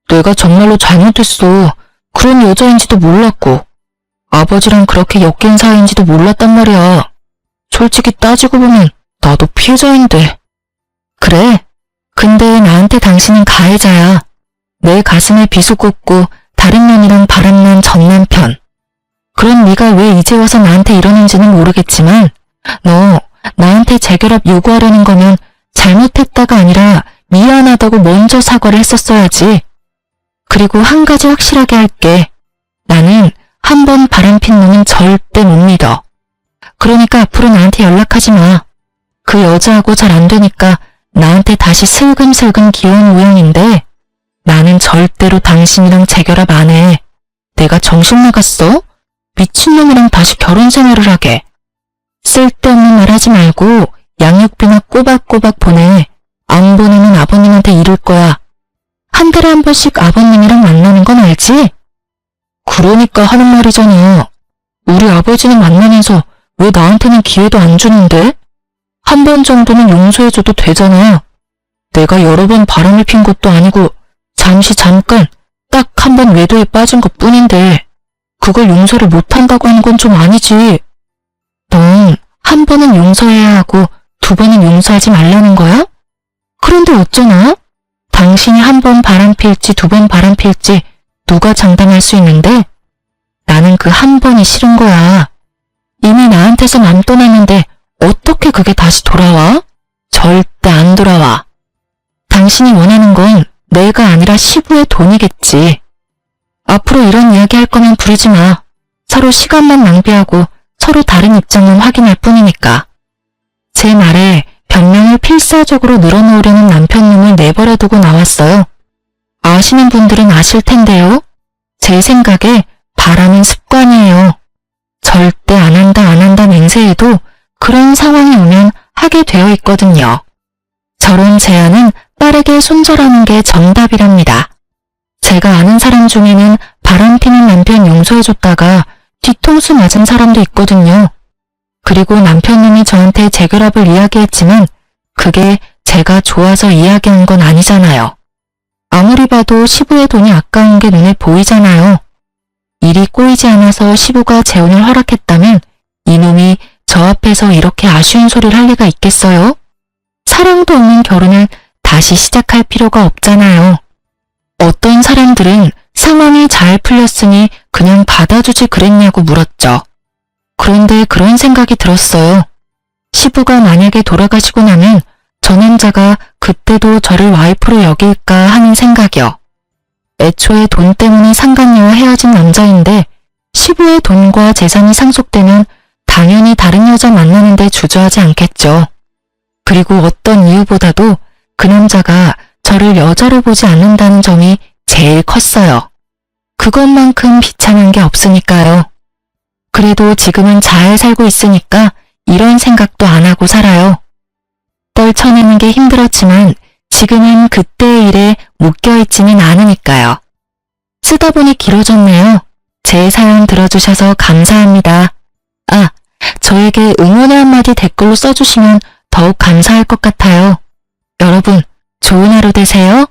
내가 정말로 잘못했어. 그런 여자인지도 몰랐고 아버지랑 그렇게 엮인 사이인지도 몰랐단 말이야. 솔직히 따지고 보면 나도 피해자인데. 그래? 근데 나한테 당신은 가해자야. 내 가슴에 비수 꽂고 다른 년이랑 바람난 전 남편. 그럼 네가 왜 이제 와서 나한테 이러는지는 모르겠지만 너 나한테 재결합 요구하려는 거면 잘못했다가 아니라 미안하다고 먼저 사과를 했었어야지. 그리고 한 가지 확실하게 할게. 나는 한 번 바람핀 놈은 절대 못 믿어. 그러니까 앞으로 나한테 연락하지 마. 그 여자하고 잘 안 되니까 나한테 다시 슬금슬금 기어온 모양인데 나는 절대로 당신이랑 재결합 안 해. 내가 정신 나갔어? 미친놈이랑 다시 결혼 생활을 하게. 쓸데없는 말 하지 말고 양육비나 꼬박꼬박 보내. 안 보내면 아버님한테 이를 거야. 한 달에 한 번씩 아버님이랑 만나는 건 알지? 그러니까 하는 말이잖아. 우리 아버지는 만나면서 왜 나한테는 기회도 안 주는데? 한 번 정도는 용서해줘도 되잖아. 내가 여러 번 바람을 핀 것도 아니고 잠깐 딱 한 번 외도에 빠진 것 뿐인데 그걸 용서를 못한다고 하는 건 좀 아니지. 넌 한 번은 용서해야 하고 두 번은 용서하지 말라는 거야? 그런데 어쩌나? 당신이 한 번 바람필지 두 번 바람필지 누가 장담할 수 있는데 나는 그 한 번이 싫은 거야. 이미 나한테서 맘 떠났는데 어떻게 그게 다시 돌아와? 절대 안 돌아와. 당신이 원하는 건 내가 아니라 시부의 돈이겠지. 앞으로 이런 이야기 할 거면 부르지 마. 서로 시간만 낭비하고 서로 다른 입장만 확인할 뿐이니까. 제 말에 변명을 필사적으로 늘어놓으려는 남편놈을 내버려두고 나왔어요. 아시는 분들은 아실 텐데요. 제 생각에 바람은 습관이에요. 절대 안 한다 맹세해도 그런 상황이 오면 하게 되어 있거든요. 저런 제안은 빠르게 손절하는 게 정답이랍니다. 제가 아는 사람 중에는 바람피는 남편 용서해줬다가 뒤통수 맞은 사람도 있거든요. 그리고 남편님이 저한테 재결합을 이야기했지만 그게 제가 좋아서 이야기한 건 아니잖아요. 아무리 봐도 시부의 돈이 아까운 게 눈에 보이잖아요. 일이 꼬이지 않아서 시부가 재혼을 허락했다면 이놈이 저 앞에서 이렇게 아쉬운 소리를 할 리가 있겠어요? 사랑도 없는 결혼을 다시 시작할 필요가 없잖아요. 어떤 사람들은 상황이 잘 풀렸으니 그냥 받아주지 그랬냐고 물었죠. 그런데 그런 생각이 들었어요. 시부가 만약에 돌아가시고 나면 저 남자가 그때도 저를 와이프로 여길까 하는 생각이요. 애초에 돈 때문에 상간녀와 헤어진 남자인데 시부의 돈과 재산이 상속되면 당연히 다른 여자 만나는데 주저하지 않겠죠. 그리고 어떤 이유보다도 그 남자가 저를 여자로 보지 않는다는 점이 제일 컸어요. 그것만큼 비참한 게 없으니까요. 그래도 지금은 잘 살고 있으니까 이런 생각도 안 하고 살아요. 떨쳐내는 게 힘들었지만 지금은 그때의 일에 묶여있지는 않으니까요. 쓰다 보니 길어졌네요. 제 사연 들어주셔서 감사합니다. 아, 저에게 응원의 한마디 댓글로 써주시면 더욱 감사할 것 같아요. 여러분, 좋은 하루 되세요.